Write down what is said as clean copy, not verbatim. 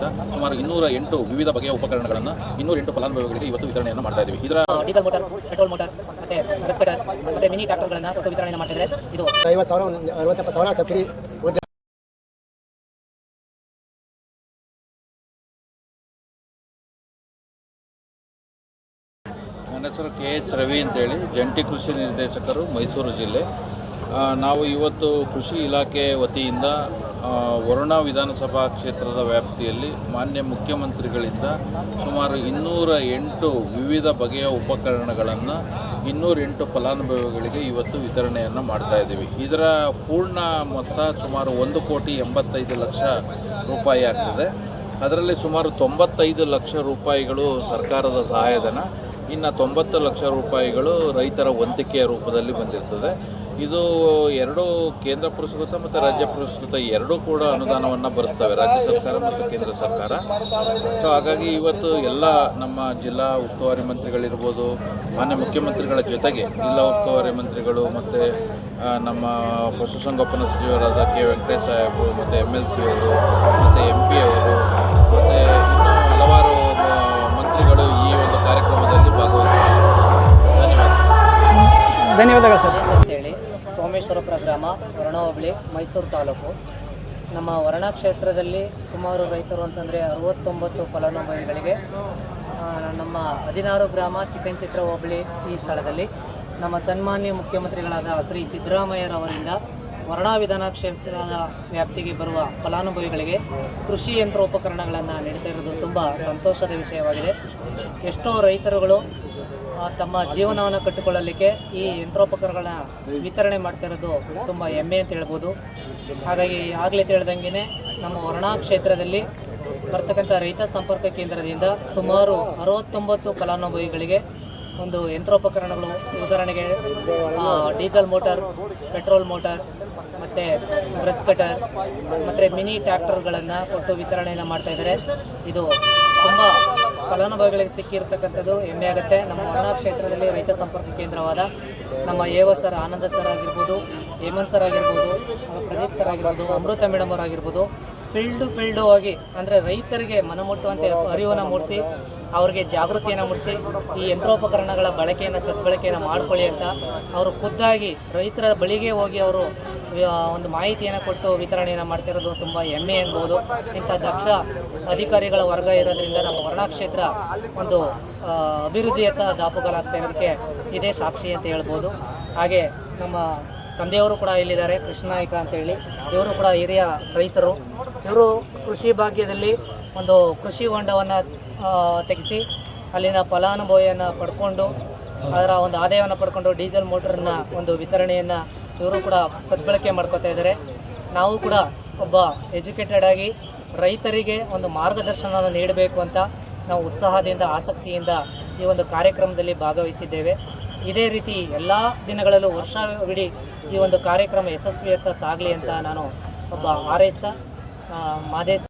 ವತಿಯಿಂದ ಸುಮಾರು 208 ವಿವಿಧ ಬಗೆಯ ಉಪಕರಣಗಳನ್ನು 208 ಫಲಾನುಭವಿಗಳಿಗೆ ಇವತ್ತು ವಿತರಣೆಯನ್ನು ಮಾಡ್ತಾ ಇದ್ದೀವಿ. ಇದರ ಡೀಸೆಲ್ ಮೋಟಾರ್, ಪೆಟ್ರೋಲ್ ಮೋಟಾರ್ ಮತ್ತೆ ಬ್ರಸ್ಕಟರ್ ಮತ್ತೆ ಮಿನಿ ಟ್ರಾಕ್ಟರ್ಗಳನ್ನು ಕೊಟ್ಟು ವಿತರಣೆ ಮಾಡ್ತಿದ್ದಾರೆ. ಇದು 50,000 60,000 ಸಬ್ಸಿಡಿ. ನನ್ನ ಹೆಸರು KH ರವಿ ಅಂತೇಳಿ, ಜಂಟಿ ಕೃಷಿ ನಿರ್ದೇಶಕರು, ಮೈಸೂರು ಜಿಲ್ಲೆ. ನಾವು ಇವತ್ತು ಕೃಷಿ ಇಲಾಖೆ ವತಿಯಿಂದ ವರುಣಾ ವಿಧಾನಸಭಾ ಕ್ಷೇತ್ರದ ವ್ಯಾಪ್ತಿಯಲ್ಲಿ ಮಾನ್ಯ ಮುಖ್ಯಮಂತ್ರಿಗಳಿಂದ ಸುಮಾರು 208 ವಿವಿಧ ಬಗೆಯ ಉಪಕರಣಗಳನ್ನು 208 ಫಲಾನುಭವಿಗಳಿಗೆ ಇವತ್ತು ವಿತರಣೆಯನ್ನು ಮಾಡ್ತಾ ಇದ್ದೀವಿ. ಇದರ ಪೂರ್ಣ ಮೊತ್ತ ಸುಮಾರು 1,85,00,000 ರೂಪಾಯಿ ಆಗ್ತದೆ. ಅದರಲ್ಲಿ ಸುಮಾರು 95 ಲಕ್ಷ ರೂಪಾಯಿಗಳು ಸರ್ಕಾರದ ಸಹಾಯಧನ, ಇನ್ನು 90 ಲಕ್ಷ ರೂಪಾಯಿಗಳು ರೈತರ ವಂತಿಕೆಯ ರೂಪದಲ್ಲಿ ಬಂದಿರ್ತದೆ. ಇದು ಎರಡೂ ಕೇಂದ್ರ ಪುರಸ್ಕೃತ ಮತ್ತು ರಾಜ್ಯ ಪುರಸ್ಕೃತ ಎರಡೂ ಕೂಡ ಅನುದಾನವನ್ನು ಭರಿಸ್ತವೆ, ರಾಜ್ಯ ಸರ್ಕಾರ ಮತ್ತು ಕೇಂದ್ರ ಸರ್ಕಾರ. ಸೊ ಹಾಗಾಗಿ ಇವತ್ತು ಎಲ್ಲ ನಮ್ಮ ಜಿಲ್ಲಾ ಉಸ್ತುವಾರಿ ಮಂತ್ರಿಗಳಿರ್ಬೋದು, ಮಾನ್ಯ ಮುಖ್ಯಮಂತ್ರಿಗಳ ಜೊತೆಗೆ ಜಿಲ್ಲಾ ಉಸ್ತುವಾರಿ ಮಂತ್ರಿಗಳು ಮತ್ತು ನಮ್ಮ ಪಶುಸಂಗೋಪನಾ ಸಚಿವರಾದ ಕೆ ವೆಂಕಟೇಶ್ ಸಾಹೇಬರು ಮತ್ತು MLC ಅವರು ಮತ್ತು MP ಅವರು ಮತ್ತು ಇನ್ನೂ ಹಲವಾರು ಮಂತ್ರಿಗಳು ಈ ಒಂದು ಕಾರ್ಯಕ್ರಮದಲ್ಲಿ ಭಾಗವಹಿಸಿದ್ದಾರೆ. ಧನ್ಯವಾದಗಳು ಸರ್. ಅಂತೇಳಿ ಸೋಮೇಶ್ವರಪುರ ಗ್ರಾಮ, ವರುಣಾ ಹೋಬಳಿ, ಮೈಸೂರು ತಾಲೂಕು. ನಮ್ಮ ವರುಣಾ ಕ್ಷೇತ್ರದಲ್ಲಿ ಸುಮಾರು ರೈತರು ಅಂತಂದರೆ 69 ಫಲಾನುಭವಿಗಳಿಗೆ ನಮ್ಮ 16 ಗ್ರಾಮ ಚಿಕ್ಕಂಚಿತ್ರ ಹೋಬಳಿ ಈ ಸ್ಥಳದಲ್ಲಿ ನಮ್ಮ ಸನ್ಮಾನ್ಯ ಮುಖ್ಯಮಂತ್ರಿಗಳಾದ ಶ್ರೀ ಸಿದ್ದರಾಮಯ್ಯರವರಿಂದ ವರುಣಾ ವಿಧಾನ ಕ್ಷೇತ್ರದ ವ್ಯಾಪ್ತಿಗೆ ಬರುವ ಫಲಾನುಭವಿಗಳಿಗೆ ಕೃಷಿ ಯಂತ್ರೋಪಕರಣಗಳನ್ನು ನೀಡ್ತಾ ಇರೋದು ತುಂಬ ಸಂತೋಷದ ವಿಷಯವಾಗಿದೆ. ಎಷ್ಟೋ ರೈತರುಗಳು ತಮ್ಮ ಜೀವನವನ್ನು ಕಟ್ಟಿಕೊಳ್ಳಲಿಕ್ಕೆ ಈ ಯಂತ್ರೋಪಕರಣಗಳನ್ನ ವಿತರಣೆ ಮಾಡ್ತಾ ಇರೋದು ತುಂಬ ಹೆಮ್ಮೆ ಅಂತ ಹೇಳ್ಬೋದು. ಹಾಗಾಗಿ ಆಗಲೇ ತಿಳಿದಂಗೆ ನಮ್ಮ ವರುಣಾ ಕ್ಷೇತ್ರದಲ್ಲಿ ಬರ್ತಕ್ಕಂಥ ರೈತ ಸಂಪರ್ಕ ಕೇಂದ್ರದಿಂದ ಸುಮಾರು 69 ಫಲಾನುಭವಿಗಳಿಗೆ ಒಂದು ಯಂತ್ರೋಪಕರಣಗಳು, ಉದಾಹರಣೆಗೆ ಡೀಸೆಲ್ ಮೋಟಾರ್, ಪೆಟ್ರೋಲ್ ಮೋಟಾರ್ ಮತ್ತು ಬ್ರಷ್ ಕಟರ್ ಮತ್ತು ಮಿನಿ ಟ್ರ್ಯಾಕ್ಟರ್ಗಳನ್ನು ಕೊಟ್ಟು ವಿತರಣೆಯನ್ನು ಮಾಡ್ತಾಯಿದ್ದಾರೆ. ಇದು ತುಂಬ ಫಲಾನುಭವಿಗಳಿಗೆ ಸಿಕ್ಕಿರ್ತಕ್ಕಂಥದ್ದು ಹೆಮ್ಮೆ ಆಗುತ್ತೆ. ನಮ್ಮ ವರುಣಾ ಕ್ಷೇತ್ರದಲ್ಲಿ ರೈತ ಸಂಪರ್ಕ ಕೇಂದ್ರವಾದ ನಮ್ಮ ಸರ್, ಆನಂದ ಸರ್ ಆಗಿರ್ಬೋದು, ಹೇಮಂತ್ ಸರ್ ಆಗಿರ್ಬೋದು, ಪ್ರದೀಪ್ ಸರ್ ಆಗಿರ್ಬೋದು, ಅಮೃತ ಮೇಡಮ್ ಅವರಾಗಿರ್ಬೋದು, ಫೀಲ್ಡು ಆಗಿ ಅಂದರೆ ರೈತರಿಗೆ ಮನಮುಟ್ಟುವಂತೆ ಅರಿವನ್ನು ಮೂಡಿಸಿ, ಅವ್ರಿಗೆ ಜಾಗೃತಿಯನ್ನು ಮೂಡಿಸಿ ಈ ಯಂತ್ರೋಪಕರಣಗಳ ಸದ್ಬಳಕೆಯನ್ನು ಮಾಡ್ಕೊಳ್ಳಿ ಅಂತ ಅವರು ಖುದ್ದಾಗಿ ರೈತರ ಬಳಿಗೆ ಹೋಗಿ ಅವರು ಒಂದು ಮಾಹಿತಿಯನ್ನು ಕೊಟ್ಟು ವಿತರಣೆಯನ್ನು ಮಾಡ್ತಿರೋದು ತುಂಬ ಹೆಮ್ಮೆ ಎನ್ಬೋದು. ಇಂಥ ದಕ್ಷ ಅಧಿಕಾರಿಗಳ ವರ್ಗ ಇರೋದ್ರಿಂದ ನಮ್ಮ ವರುಣಾ ಕ್ಷೇತ್ರ ಒಂದು ಅಭಿವೃದ್ಧಿಯತ್ತ ದಾಪುಗಾಲಾಗ್ತಾ ಇರೋದಕ್ಕೆ ಇದೇ ಸಾಕ್ಷಿ ಅಂತ ಹೇಳ್ಬೋದು. ಹಾಗೆ ನಮ್ಮ ತಂದೆಯವರು ಕೂಡ ಇಲ್ಲಿದ್ದಾರೆ, ಕೃಷ್ಣ ನಾಯ್ಕ ಅಂತೇಳಿ. ಇವರು ಕೂಡ ಹಿರಿಯ ರೈತರು. ಇವರು ಕೃಷಿ ಭಾಗ್ಯದಲ್ಲಿ ಒಂದು ಕೃಷಿ ಹೊಂಡವನ್ನು ತೆಗೆಸಿ ಅಲ್ಲಿನ ಫಲಾನುಭವಿಯನ್ನು ಪಡ್ಕೊಂಡು ಅದರ ಒಂದು ಆದಾಯವನ್ನು ಪಡ್ಕೊಂಡು ಡೀಸೆಲ್ ಮೋಟರ್ನ ಒಂದು ವಿತರಣೆಯನ್ನು ಇವರು ಕೂಡ ಸದ್ಬಳಕೆ ಮಾಡ್ಕೋತಾ ಇದ್ದಾರೆ. ನಾವು ಕೂಡ ಒಬ್ಬ ಎಜುಕೇಟೆಡ್ ಆಗಿ ರೈತರಿಗೆ ಒಂದು ಮಾರ್ಗದರ್ಶನವನ್ನು ನೀಡಬೇಕು ಅಂತ ನಾವು ಉತ್ಸಾಹದಿಂದ, ಆಸಕ್ತಿಯಿಂದ ಈ ಒಂದು ಕಾರ್ಯಕ್ರಮದಲ್ಲಿ ಭಾಗವಹಿಸಿದ್ದೇವೆ. ಇದೇ ರೀತಿ ಎಲ್ಲ ದಿನಗಳಲ್ಲೂ ವರ್ಷವಿಡೀ ಈ ಒಂದು ಕಾರ್ಯಕ್ರಮ ಯಶಸ್ವಿಯತ್ತ ಸಾಗಲಿ ಅಂತ ನಾನು ಒಬ್ಬ ಹಾರೈಸ್ತಾ ಮಾದೇಶ